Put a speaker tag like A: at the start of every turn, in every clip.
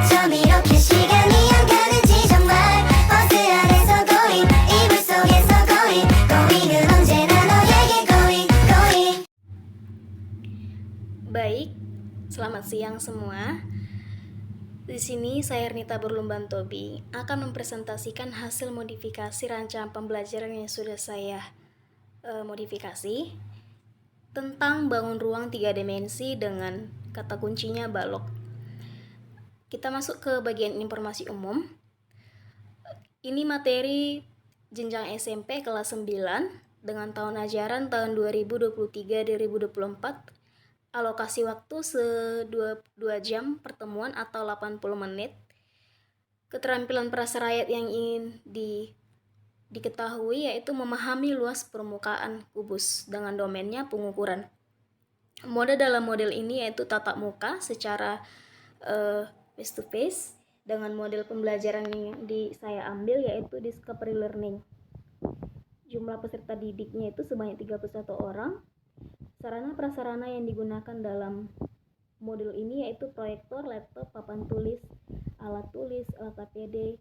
A: 좀 이렇게 시간이 안 가는지 정말 버스 안에서 going 이불 속에서 going은 언제나 너에게 going.
B: Baik, selamat siang semua. Di sini saya Ernita Berlumban Tobi akan mempresentasikan hasil modifikasi rancangan pembelajaran yang sudah saya modifikasi tentang bangun ruang 3 dimensi dengan kata kuncinya balok. Kita masuk ke bagian informasi umum. Ini materi jenjang SMP kelas 9 dengan tahun ajaran tahun 2023-2024. Alokasi waktu 2 jam pertemuan atau 80 menit. Keterampilan prasarayat yang ingin diketahui yaitu memahami luas permukaan kubus dengan domainnya pengukuran. Mode dalam model ini yaitu tatap muka secara face to face dengan model pembelajaran yang saya ambil yaitu discovery learning. Jumlah peserta didiknya itu sebanyak 31 orang. Sarana prasarana yang digunakan dalam modul ini yaitu proyektor, laptop, papan tulis, alat APD,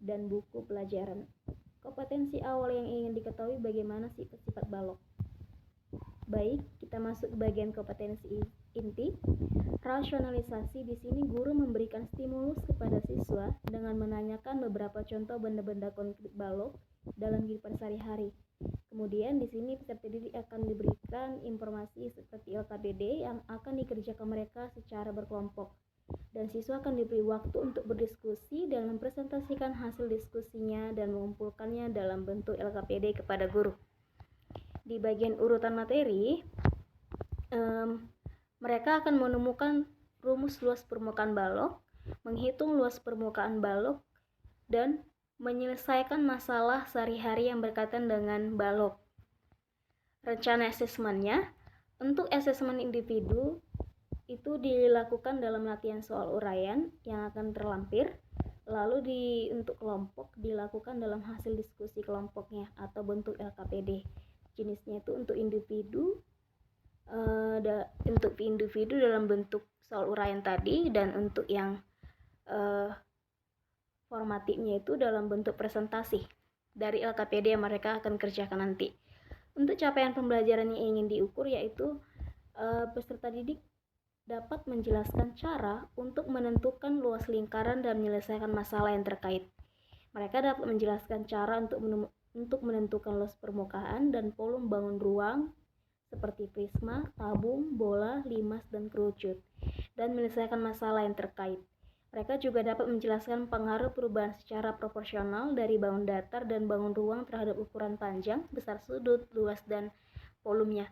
B: dan buku pelajaran. Kompetensi awal yang ingin diketahui bagaimana sifat balok. Baik, kita masuk ke bagian kompetensi inti. Rasionalisasi. Di sini guru memberikan stimulus kepada siswa dengan menanyakan beberapa contoh benda-benda konkret balok dalam kehidupan sehari-hari. Kemudian di sini peserta didik akan diberikan informasi seperti LKPD yang akan dikerjakan mereka secara berkelompok. Dan siswa akan diberi waktu untuk berdiskusi dan mempresentasikan hasil diskusinya dan mengumpulkannya dalam bentuk LKPD kepada guru. Di bagian urutan materi, mereka akan menemukan rumus luas permukaan balok, menghitung luas permukaan balok, dan menyelesaikan masalah sehari-hari yang berkaitan dengan balok. Rencana asesmennya, untuk asesmen individu itu dilakukan dalam latihan soal uraian yang akan terlampir, lalu untuk kelompok dilakukan dalam hasil diskusi kelompoknya atau bentuk LKPD. Jenisnya itu untuk individu dalam bentuk soal uraian tadi, dan untuk yang formatifnya itu dalam bentuk presentasi dari LKPD yang mereka akan kerjakan nanti. Untuk capaian pembelajaran yang ingin diukur yaitu peserta didik dapat menjelaskan cara untuk menentukan luas lingkaran dan menyelesaikan masalah yang terkait. Mereka dapat menjelaskan cara untuk menentukan luas permukaan dan volume bangun ruang seperti prisma, tabung, bola, limas, dan kerucut, dan menyelesaikan masalah yang terkait. Mereka juga dapat menjelaskan pengaruh perubahan secara proporsional dari bangun datar dan bangun ruang terhadap ukuran panjang, besar sudut, luas, dan volumenya.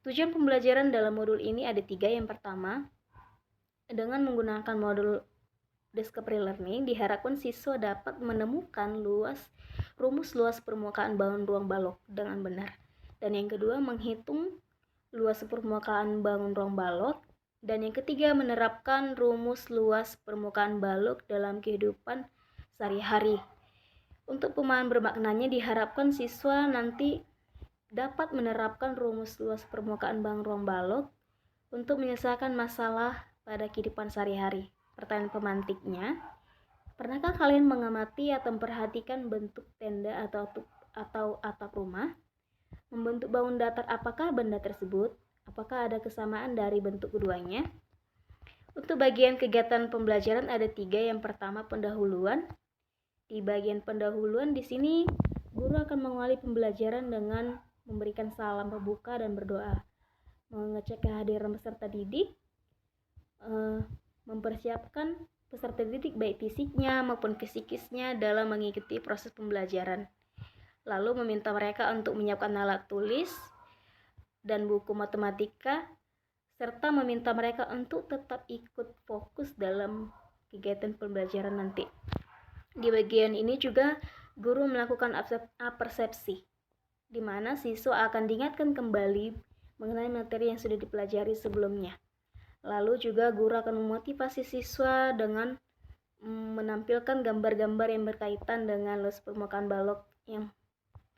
B: Tujuan pembelajaran dalam modul ini ada 3. Yang pertama, dengan menggunakan modul discovery learning, diharapkan siswa dapat menemukan rumus luas permukaan bangun ruang balok dengan benar. Dan yang kedua, menghitung luas permukaan bangun ruang balok. Dan yang ketiga, menerapkan rumus luas permukaan balok dalam kehidupan sehari-hari. Untuk pemahaman bermaknanya, diharapkan siswa nanti dapat menerapkan rumus luas permukaan bangun ruang balok untuk menyelesaikan masalah pada kehidupan sehari-hari. Pertanyaan pemantiknya, pernahkah kalian mengamati atau memperhatikan bentuk tenda atau atap rumah? Membentuk bangun datar apakah benda tersebut? Apakah ada kesamaan dari bentuk keduanya? Untuk bagian kegiatan pembelajaran ada 3. Yang pertama, pendahuluan. Di bagian pendahuluan di sini guru akan mengawali pembelajaran dengan memberikan salam pembuka dan berdoa, mengecek kehadiran peserta didik, mempersiapkan peserta didik baik fisiknya maupun psikisnya dalam mengikuti proses pembelajaran. Lalu meminta mereka untuk menyiapkan alat tulis dan buku matematika, serta meminta mereka untuk tetap ikut fokus dalam kegiatan pembelajaran nanti. Di bagian ini juga guru melakukan persepsi, di mana siswa akan diingatkan kembali mengenai materi yang sudah dipelajari sebelumnya. Lalu juga guru akan memotivasi siswa dengan menampilkan gambar-gambar yang berkaitan dengan luas permukaan balok yang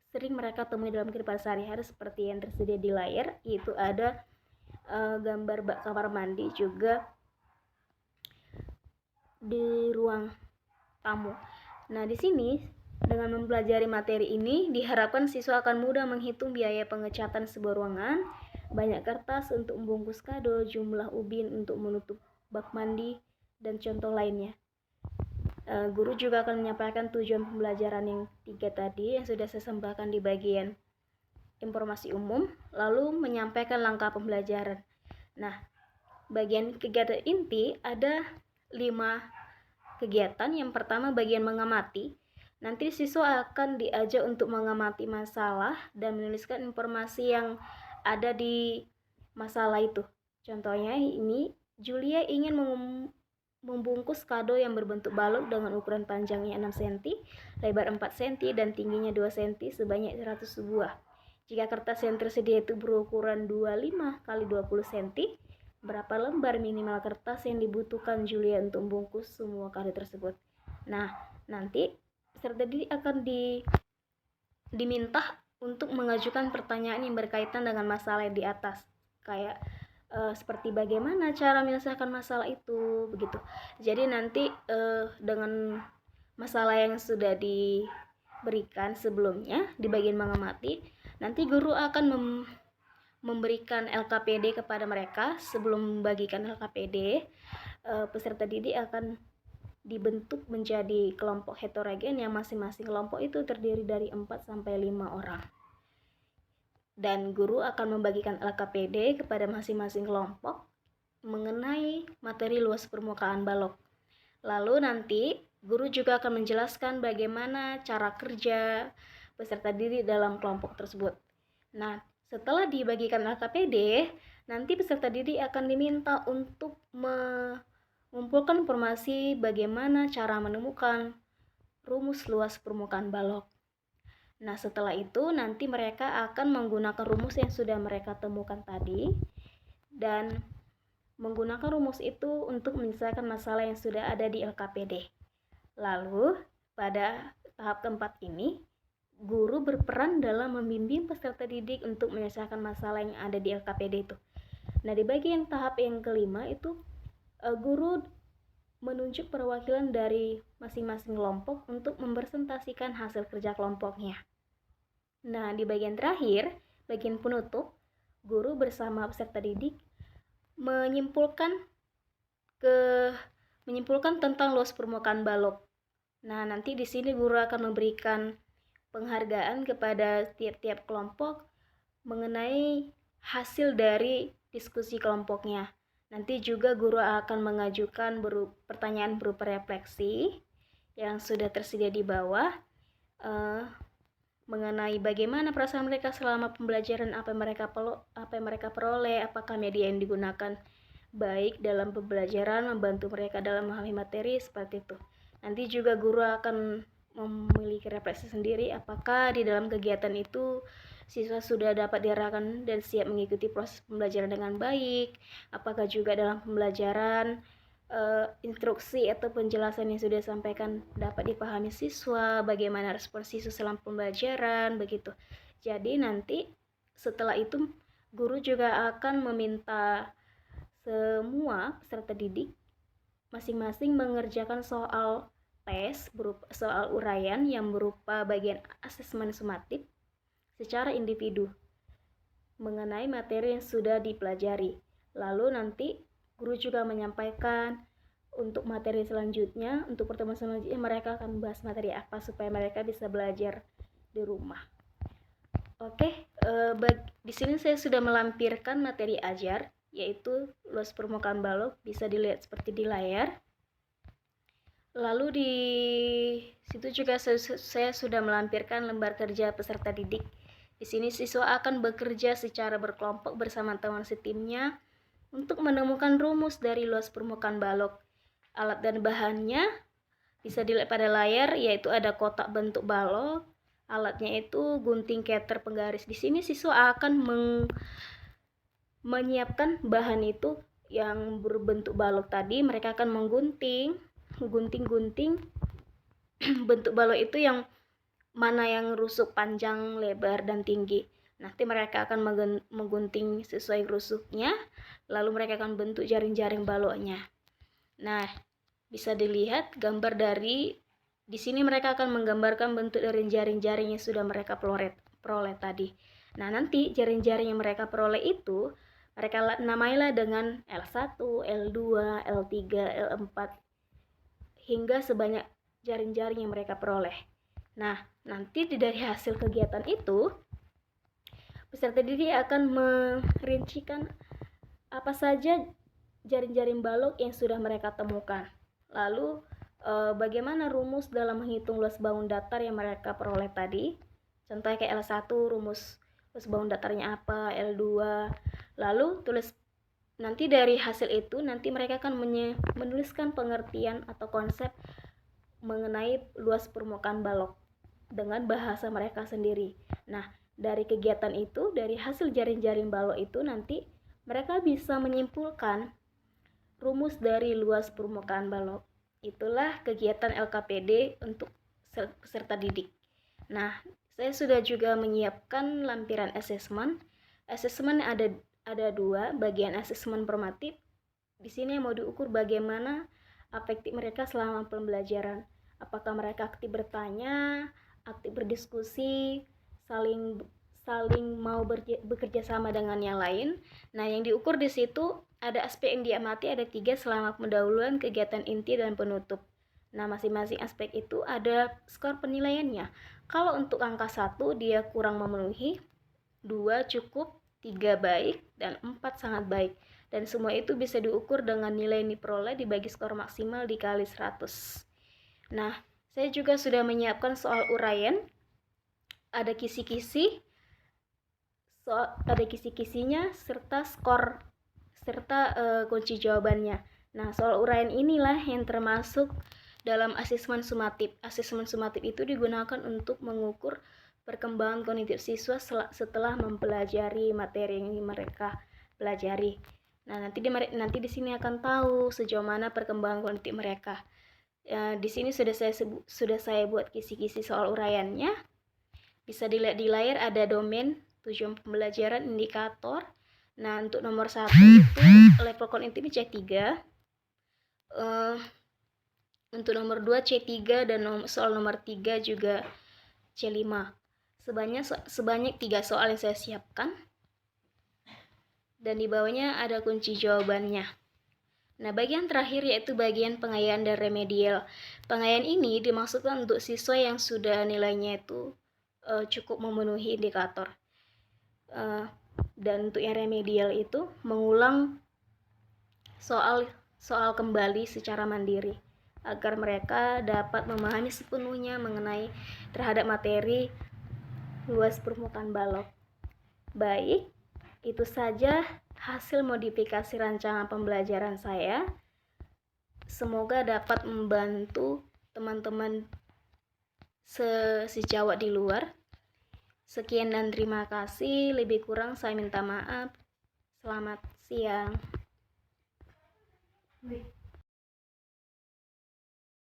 B: sering mereka temui dalam kehidupan sehari-hari seperti yang tersedia di layar, yaitu ada gambar kamar mandi, juga di ruang tamu. Nah, di sini dengan mempelajari materi ini diharapkan siswa akan mudah menghitung biaya pengecatan sebuah ruangan, banyak kertas untuk membungkus kado, jumlah ubin untuk menutup bak mandi, dan contoh lainnya. Guru juga akan menyampaikan tujuan pembelajaran yang 3 tadi yang sudah saya sampaikan di bagian informasi umum, lalu menyampaikan langkah pembelajaran. Nah, bagian kegiatan inti ada 5 kegiatan. Yang pertama bagian mengamati. Nanti siswa akan diajak untuk mengamati masalah dan menuliskan informasi yang ada di masalah itu. Contohnya ini, Julia ingin membungkus kado yang berbentuk balok dengan ukuran panjangnya 6 cm, lebar 4 cm, dan tingginya 2 cm sebanyak 100 buah. Jika kertas yang tersedia itu berukuran 25 x 20 cm, berapa lembar minimal kertas yang dibutuhkan Julia untuk membungkus semua kado tersebut? Nah, nanti peserta didik akan diminta untuk mengajukan pertanyaan yang berkaitan dengan masalah yang di atas, kayak seperti bagaimana cara menyelesaikan masalah itu, begitu. Jadi nanti dengan masalah yang sudah diberikan sebelumnya di bagian mengamati, nanti guru akan memberikan LKPD kepada mereka. Sebelum membagikan LKPD, peserta didik akan dibentuk menjadi kelompok heterogen yang masing-masing kelompok itu terdiri dari 4-5 orang. Dan guru akan membagikan LKPD kepada masing-masing kelompok mengenai materi luas permukaan balok. Lalu nanti guru juga akan menjelaskan bagaimana cara kerja peserta didik dalam kelompok tersebut. Nah, setelah dibagikan LKPD, nanti peserta didik akan diminta untuk mengumpulkan informasi bagaimana cara menemukan rumus luas permukaan balok. Nah, setelah itu nanti mereka akan menggunakan rumus yang sudah mereka temukan tadi dan menggunakan rumus itu untuk menyelesaikan masalah yang sudah ada di LKPD. Lalu, pada tahap keempat ini, guru berperan dalam membimbing peserta didik untuk menyelesaikan masalah yang ada di LKPD itu. Nah, di bagian tahap yang kelima itu guru menunjuk perwakilan dari masing-masing kelompok untuk mempresentasikan hasil kerja kelompoknya. Nah, di bagian terakhir, bagian penutup, guru bersama peserta didik menyimpulkan tentang luas permukaan balok. Nah, nanti di sini guru akan memberikan penghargaan kepada tiap-tiap kelompok mengenai hasil dari diskusi kelompoknya. Nanti juga guru akan mengajukan pertanyaan berupa refleksi yang sudah tersedia di bawah mengenai bagaimana perasaan mereka selama pembelajaran, apa yang mereka peroleh, apakah media yang digunakan baik dalam pembelajaran, membantu mereka dalam memahami materi, seperti itu. Nanti juga guru akan memiliki refleksi sendiri, apakah di dalam kegiatan itu siswa sudah dapat diarahkan dan siap mengikuti proses pembelajaran dengan baik, apakah juga dalam pembelajaran instruksi atau penjelasan yang sudah disampaikan dapat dipahami siswa, bagaimana respon siswa selama pembelajaran, begitu. Jadi nanti setelah itu guru juga akan meminta semua peserta didik masing-masing mengerjakan soal tes berupa soal uraian yang berupa bagian asesmen sumatif secara individu mengenai materi yang sudah dipelajari. Lalu nanti guru juga menyampaikan untuk materi selanjutnya, untuk pertemuan selanjutnya mereka akan membahas materi apa supaya mereka bisa belajar di rumah. Oke, di sini saya sudah melampirkan materi ajar, yaitu luas permukaan balok, bisa dilihat seperti di layar. Lalu di situ juga saya sudah melampirkan lembar kerja peserta didik. Di sini siswa akan bekerja secara berkelompok bersama teman setimnya untuk menemukan rumus dari luas permukaan balok. Alat dan bahannya bisa dilihat pada layar, yaitu ada kotak bentuk balok. Alatnya itu gunting keter penggaris. Di sini siswa akan menyiapkan bahan itu yang berbentuk balok tadi. Mereka akan menggunting bentuk balok itu yang mana yang rusuk panjang, lebar, dan tinggi. Nanti mereka akan menggunting sesuai rusuknya, lalu mereka akan bentuk jaring-jaring baloknya. Nah, Bisa dilihat gambar dari di sini mereka akan menggambarkan bentuk dari jaring-jaring yang sudah mereka peroleh tadi. Nah, nanti jaring-jaring yang mereka peroleh itu mereka namailah dengan L1, L2, L3, L4 hingga sebanyak jaring-jaring yang mereka peroleh. Nah, nanti dari hasil kegiatan itu peserta didik akan merincikan apa saja jaring-jaring balok yang sudah mereka temukan. Lalu bagaimana rumus dalam menghitung luas bangun datar yang mereka peroleh tadi. Contohnya kayak L1 rumus luas bangun datarnya apa, L2. Lalu nanti dari hasil itu nanti mereka akan menuliskan pengertian atau konsep mengenai luas permukaan balok dengan bahasa mereka sendiri. Nah, dari kegiatan itu, dari hasil jaring-jaring balok itu nanti mereka bisa menyimpulkan rumus dari luas permukaan balok. Itulah kegiatan LKPD untuk peserta didik. Nah, saya sudah juga menyiapkan lampiran asesmen. Asesmen ada dua, bagian asesmen formatif. Di sini mau diukur bagaimana afektif mereka selama pembelajaran. Apakah mereka aktif bertanya, aktif berdiskusi, saling mau bekerja sama dengan yang lain. Nah, yang diukur di situ ada aspek yang diamati, ada 3 selama pendahuluan, kegiatan inti, dan penutup. Nah, masing-masing aspek itu ada skor penilaiannya. Kalau untuk angka 1 dia kurang memenuhi, 2 cukup, 3 baik, dan 4 sangat baik. Dan semua itu bisa diukur dengan nilai yang diperoleh dibagi skor maksimal dikali 100. Nah, saya juga sudah menyiapkan soal uraian. Ada kisi-kisi, ada kisi-kisinya serta skor serta kunci jawabannya. Nah, soal uraian inilah yang termasuk dalam asesmen sumatif. Asesmen sumatif itu digunakan untuk mengukur perkembangan kognitif siswa setelah mempelajari materi yang mereka pelajari. Nah, nanti di sini akan tahu sejauh mana perkembangan kognitif mereka. Di sini sudah saya buat kisi-kisi soal uraiannya. Bisa dilihat di layar ada domain, tujuan pembelajaran, indikator. Nah, untuk nomor 1 itu level kognitif C3. Untuk nomor 2 C3 dan soal nomor 3 juga C5. Sebanyak 3 soal yang saya siapkan. Dan di bawahnya ada kunci jawabannya. Nah, bagian terakhir yaitu bagian pengayaan dan remedial. Pengayaan ini dimaksudkan untuk siswa yang sudah nilainya itu cukup memenuhi indikator. Dan untuk yang remedial itu mengulang soal kembali secara mandiri agar mereka dapat memahami sepenuhnya mengenai terhadap materi luas permukaan balok. Baik, itu saja hasil modifikasi rancangan pembelajaran saya. Semoga dapat membantu teman-teman sejawat di luar. Sekian dan terima kasih. Lebih kurang saya minta maaf. Selamat siang.